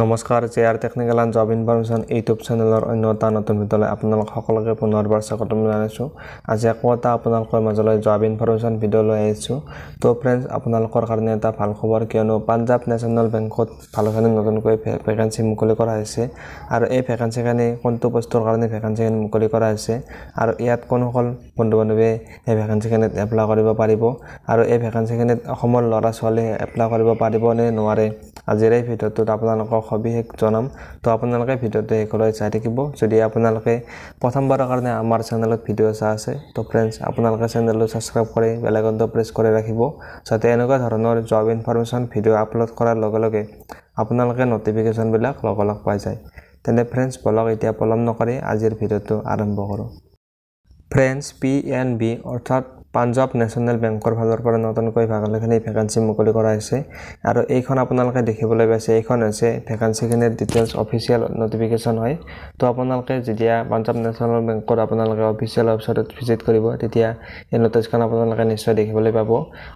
নমস্কাৰ JR technical and job information YouTube চেনেলৰ অন্য এটা নতুন ভিডিঅ'লৈ আপোনালোক সকলোকে পুনৰবাৰ স্বাগতম জনাইছোঁ। আজি আকৌ এটা আপোনালোকৰ মাজলৈ জব ইনফৰমেশ্যন ভিডিঅ' লৈ আহিছোঁ। তো ফ্ৰেণ্ডছ, আপোনালোকৰ কাৰণে এটা ভাল খবৰ, কিয়নো পাঞ্জাৱ নেশ্যনেল বেংকত ভালেখিনি নতুনকৈ ভেকেঞ্চি মুকলি কৰা হৈছে। আৰু এই ভেকেঞ্চিখিনি কোনটো পষ্টৰ কাৰণে ভেকেঞ্চিখিনি মুকলি কৰা হৈছে আৰু ইয়াত কোনসকল বন্ধু বান্ধৱে এই ভেকেঞ্চিখিনিত এপ্লাই কৰিব পাৰিব আৰু এই ভেকেঞ্চিখিনিত অসমৰ ল'ৰা ছোৱালীয়ে এপ্লাই কৰিব পাৰিব নে নোৱাৰে, আজিৰ এই ভিডিঅ'টোত আপোনালোকক সবিশেষ জনাম। তো আপোনালোকে ভিডিঅ'টো শেষলৈ চাই থাকিব। যদি আপোনালোকে প্ৰথমবাৰৰ কাৰণে আমাৰ চেনেলত ভিডিঅ' চাই আছে, তো ফ্ৰেণ্ডছ আপোনালোকে চেনেলটো ছাবস্ক্ৰাইব কৰি বেল আইকনটো প্ৰেছ কৰি ৰাখিব, যাতে এনেকুৱা ধৰণৰ জব ইনফৰমেশ্যন ভিডিঅ' আপলোড কৰাৰ লগে লগে আপোনালোকে নটিফিকেশ্যনবিলাক লগালগ পাই যায়। তেনে ফ্ৰেণ্ডছ, বলক এতিয়া পলম নকৰি আজিৰ ভিডিঅ'টো আৰম্ভ কৰোঁ। ফ্ৰেণ্ডছ, PNB অৰ্থাৎ পাঞ্জাৱ নেশ্যনেল বেংকৰ ফালৰ পৰা নতুনকৈ ভালেখিনি ভেকেঞ্চি মুকলি কৰা হৈছে। আৰু এইখন আপোনালোকে দেখিবলৈ পাইছে, এইখন হৈছে ভেকেঞ্চিখিনিৰ ডিটেইলছ অফিচিয়েল নটিফিকেশ্যন হয়। তো আপোনালোকে যেতিয়া পাঞ্জাৱ নেশ্যনেল বেংকৰ আপোনালোকে অফিচিয়েল ৱেবছাইটত ভিজিট কৰিব, তেতিয়া এই নটিচখন আপোনালোকে নিশ্চয় দেখিবলৈ পাব।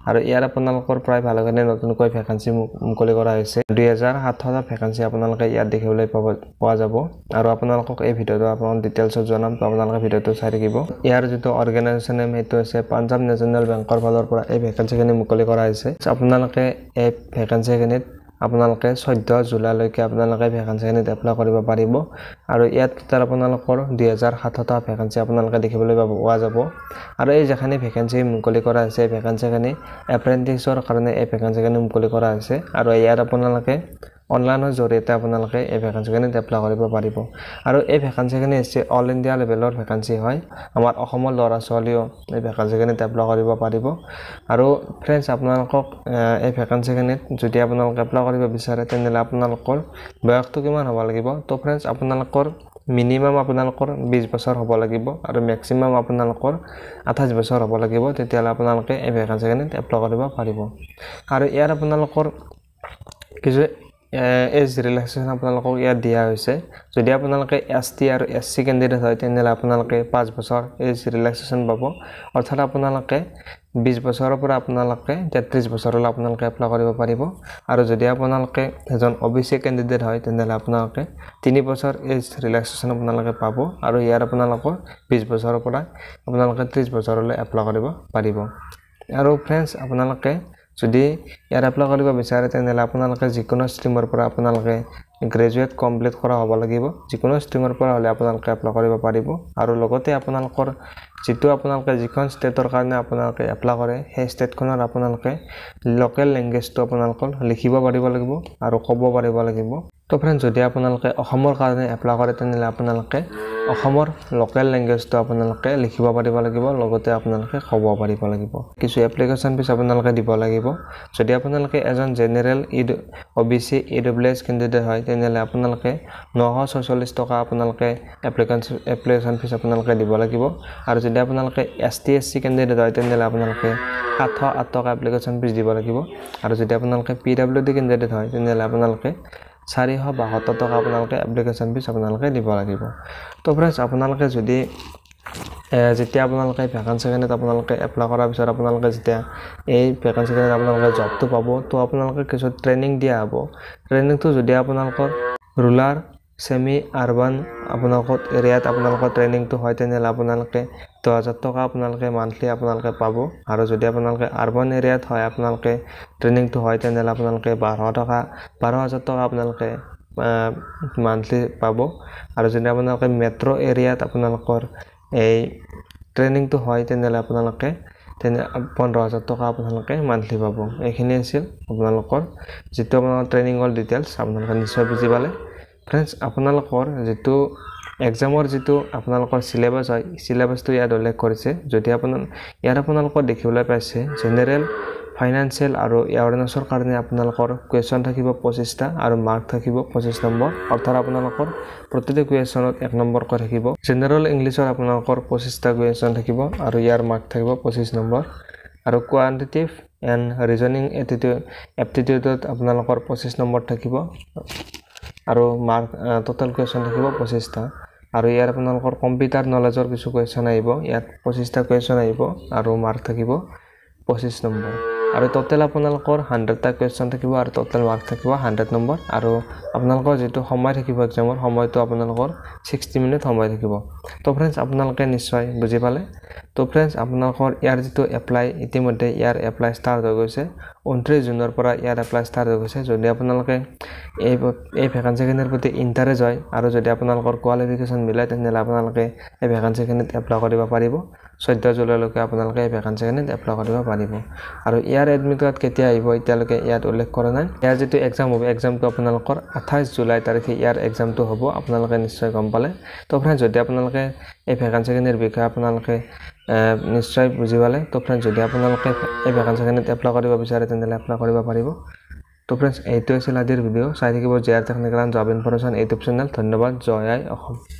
আৰু ইয়াৰ আপোনালোকৰ প্ৰায় ভালেখিনি নতুনকৈ ভেকেঞ্চি মুকলি কৰা হৈছে। 2700টা ভেকেঞ্চি আপোনালোকে ইয়াত দেখিবলৈ পোৱা যাব। আৰু আপোনালোকক এই ভিডিঅ'টো আপোনালোক ডিটেইলছত জনাম, তো আপোনালোকে ভিডিঅ'টো চাই থাকিব। ইয়াৰ যিটো অৰ্গেনাইজেশ্যন নেম সেইটো হৈছে পাঞ্জাৱ নেশ্যনেল বেংকৰ ফালৰ পৰা এই ভেকেঞ্চিখিনি মুকলি কৰা হৈছে। আপোনালোকে এই ভেকেঞ্চিখিনিত আপোনালোকে 14 জুলাইলৈকে আপোনালোকে ভেকেঞ্চিখিনিত এপ্লাই কৰিব পাৰিব। আৰু ইয়াত টোটেল আপোনালোকৰ 2700টা ভেকেঞ্চি আপোনালোকে দেখিবলৈ পোৱা যাব। আৰু এই যিখিনি ভেকেঞ্চি মুকলি কৰা হৈছে, এই ভেকেঞ্চিখিনি এপ্ৰেণ্টিছৰ কাৰণে এই ভেকেঞ্চিখিনি মুকলি কৰা হৈছে। আৰু ইয়াত আপোনালোকে অনলাইনৰ জৰিয়তে আপোনালোকে এই ভেকেঞ্চিখিনিত এপ্লাই কৰিব পাৰিব। আৰু এই ভেকেঞ্চিখিনি হৈছে অল ইণ্ডিয়া লেভেলৰ ভেকেঞ্চি হয়। আমাৰ অসমৰ ল'ৰা ছোৱালীও এই ভেকেঞ্চিখিনিত এপ্লাই কৰিব পাৰিব। আৰু ফ্ৰেণ্ডছ, আপোনালোকক এই ভেকেঞ্চিখিনিত যদি আপোনালোকে এপ্লাই কৰিব বিচাৰে, তেনেহ'লে আপোনালোকৰ বয়সটো কিমান হ'ব লাগিব? তো ফ্ৰেণ্ডছ, আপোনালোকৰ মিনিমাম আপোনালোকৰ 20 বছৰ হ'ব লাগিব আৰু মেক্সিমাম আপোনালোকৰ 28 বছৰ হ'ব লাগিব। তেতিয়াহ'লে আপোনালোকে এই ভেকেঞ্চিখিনিত এপ্লাই কৰিব পাৰিব। আৰু ইয়াৰ আপোনালোকৰ কিছু এজ ৰিলেক্সেশ্যন আপোনালোকক ইয়াত দিয়া হৈছে। যদি আপোনালোকে ST আৰু SC কেণ্ডিডেট হয়, তেনেহ'লে আপোনালোকে 5 বছৰ এজ ৰিলেক্সেশ্যন পাব। অৰ্থাৎ আপোনালোকে 20 বছৰৰ পৰা আপোনালোকে 33 বছৰলৈ আপোনালোকে এপ্লাই কৰিব পাৰিব। আৰু যদি আপোনালোকে এজন OBC কেণ্ডিডেট হয়, তেনেহ'লে আপোনালোকে 3 বছৰ এজ ৰিলেক্সেশ্যন আপোনালোকে পাব। আৰু ইয়াৰ আপোনালোকৰ 20 বছৰৰ পৰা আপোনালোকে 30 বছৰলৈ এপ্লাই কৰিব পাৰিব। আৰু ফ্ৰেণ্ডছ, আপোনালোকে যদি ইয়াত এপ্লাই কৰিব বিচাৰে, তেনেহ'লে আপোনালোকে যিকোনো ষ্ট্ৰীমৰ পৰা আপোনালোকে গ্ৰেজুৱেট কমপ্লিট কৰা হ'ব লাগিব। যিকোনো ষ্ট্ৰীমৰ পৰা হ'লে আপোনালোকে এপ্লাই কৰিব পাৰিব। আৰু লগতে আপোনালোকৰ যিখন ষ্টেটৰ কাৰণে আপোনালোকে এপ্লাই কৰে, সেই ষ্টেটখনৰ আপোনালোকে লোকেল লেংগুৱেজটো আপোনালোকৰ লিখিব পাৰিব লাগিব আৰু ক'ব পাৰিব লাগিব। তো ফ্ৰেণ্ডছ, যদি আপোনালোকে অসমৰ কাৰণে এপ্লাই কৰে, তেনেহ'লে আপোনালোকে অসমৰ লোকেল লেংগুৱেজটো আপোনালোকে লিখিব পাৰিব লাগিব, লগতে আপোনালোকে ক'ব পাৰিব লাগিব। কিছু এপ্লিকেশ্যন ফিজ আপোনালোকে দিব লাগিব। যদি আপোনালোকে এজন জেনেৰেল OBC EWS কেণ্ডিডেট হয়, তেনেহ'লে আপোনালোকে 946 টকা আপোনালোকে এপ্লিকেশ্যন ফিজ আপোনালোকে দিব লাগিব। আৰু যদি আপোনালোকে ST SC কেণ্ডিডেট হয়, তেনেহ'লে আপোনালোকে 708 টকা এপ্লিকেশ্যন ফিজ দিব লাগিব। আৰু যদি আপোনালোকে PWD কেণ্ডিডেট হয়, তেনেহ'লে আপোনালোকে 472 টকা আপোনালোকে এপ্লিকেশ্যন ফিজ আপোনালোকে দিব লাগিব। তো ফ্ৰেণ্ডছ, আপোনালোকে যেতিয়া আপোনালোকে ভেকেঞ্চিখিনিত আপোনালোকে এপ্লাই কৰাৰ পিছত আপোনালোকে যেতিয়া এই ভেকেঞ্চিখিনিত আপোনালোকে জবটো পাব, তো আপোনালোকে কিছু ট্ৰেইনিং দিয়া হ'ব। ট্ৰেইনিংটো যদি আপোনালোকৰ ৰুৰাল ছেমি আৰবান আপোনালোকৰ এৰিয়াত আপোনালোকৰ ট্ৰেইনিংটো হয়, তেনেহ'লে আপোনালোকে 10,000 টকা আপোনালোকে মান্থলি আপোনালোকে পাব। আৰু যদি আপোনালোকে আৰবান এৰিয়াত হয় আপোনালোকে ট্ৰেইনিংটো হয়, তেনেহ'লে আপোনালোকে 12,000 টকা আপোনালোকে মান্থলি পাব। আৰু যদি আপোনালোকে মেট্ৰ' এৰিয়াত আপোনালোকৰ এই ট্ৰেইনিংটো হয়, তেনেহ'লে আপোনালোকে 15,000 টকা আপোনালোকে মান্থলি পাব। এইখিনি আছিল আপোনালোকৰ যিটো আপোনালোকৰ ট্ৰেইনিঙৰ ডিটেইলছ। আপোনালোকে নিশ্চয় বুজি পালে। ফ্ৰেণ্ডছ, আপোনালোকৰ যিটো এক্সামৰ যিটো আপোনালোকৰ চিলেবাছ হয়, চিলেবাছটো ইয়াত উল্লেখ কৰিছে। যদি ইয়াত আপোনালোকৰ দেখিবলৈ পাইছে, জেনেৰেল, ফাইনেন্সিয়েল আৰু এৱাৰনেছৰ কাৰণে আপোনালোকৰ কুৱেশ্যন থাকিব 25টা আৰু মাৰ্ক থাকিব 25 নম্বৰ। অৰ্থাৎ আপোনালোকৰ প্ৰতিটো কুৱেশ্যনত 1 নম্বৰকৈ থাকিব। জেনেৰেল ইংলিছৰ আপোনালোকৰ 25টা কুৱেশ্যন থাকিব আৰু ইয়াৰ মাৰ্ক থাকিব 25 নম্বৰ। আৰু কোৱান্টিটিভ এণ্ড ৰিজনিং এপ্টিটিউডত আপোনালোকৰ 25 নম্বৰ থাকিব আৰু মাৰ্ক টোটেল কুৱেশ্যন থাকিব 25টা। আৰু ইয়াৰ আপোনালোকৰ কম্পিউটাৰ নলেজৰ কিছু কুৱেশ্যন আহিব, ইয়াত 25টা কুৱেশ্যন আহিব আৰু মাৰ্ক থাকিব 25 নম্বৰ। আৰু টোটেল আপোনালোকৰ 100টা কুৱেশ্যন থাকিব আৰু টোটেল মাৰ্ক থাকিব 100 নম্বৰ আৰু আপোনালোকৰ যেটো সময় থাকিব এক্সামৰ সময়টো আপোনালোকৰ 60 মিনিট সময় থাকিব তো फ्रेंड्स আপোনালোকে নিশ্চয় বুজি পালে তো फ्रेंड्स আপোনালোকৰ ইয়াৰ যেটো এপ্লাই ইতিমধ্যে ইয়াৰ এপ্লাই ষ্টাৰ্ট হৈ গৈছে 29 জুনৰ পৰা ইয়াৰ এপ্লাই ষ্টাৰ্ট হৈ গৈছে যদি আপোনালোকে এই ভ্যাকেন্সিখনৰ প্ৰতি ইন্টাৰেষ্ট হয় আৰু যদি আপোনালোকৰ কোৱালিফিকেশন মিলাই তেনে আপোনালোকে এই ভ্যাকেন্সিখনত এপ্লাই কৰিব পাৰিব 14 জুলাইলৈকে আপোনালোকে এই ভ্যাকেন্সিখনত এপ্লাই কৰিব পাৰিব আৰু ইয়াৰ এডমিট কাৰ্ড কেতিয়া আহিব এতিয়ালৈকে ইয়াত উল্লেখ কৰা নাই ইয়াৰ যেটো এক্সাম হ'ব এক্সামটো আপোনালোকৰ 28 জুলাই তাৰিখে ইয়াৰ এক্সামটো হ'ব আপোনালোকে নিশ্চয় গম পালে তো फ्रेंड्स যদি আপোনালোকে এই ভ্যাকেন্সিখনৰ বিষয়ে আপোনালোকে নিশ্চয় বুজি পালে তো फ्रेंड्स যদি আপোনালোকে এই ভ্যাকেন্সিখনত এপ্লাই কৰিব বিচাৰে তেনে এপ্লাই কৰিব পাৰিব তো फ्रेंड्स এইটো আছিল আজিৰ ভিডিও চাই থাকিব JR technical and job information YouTube channel ধন্যবাদ জয় আই অসম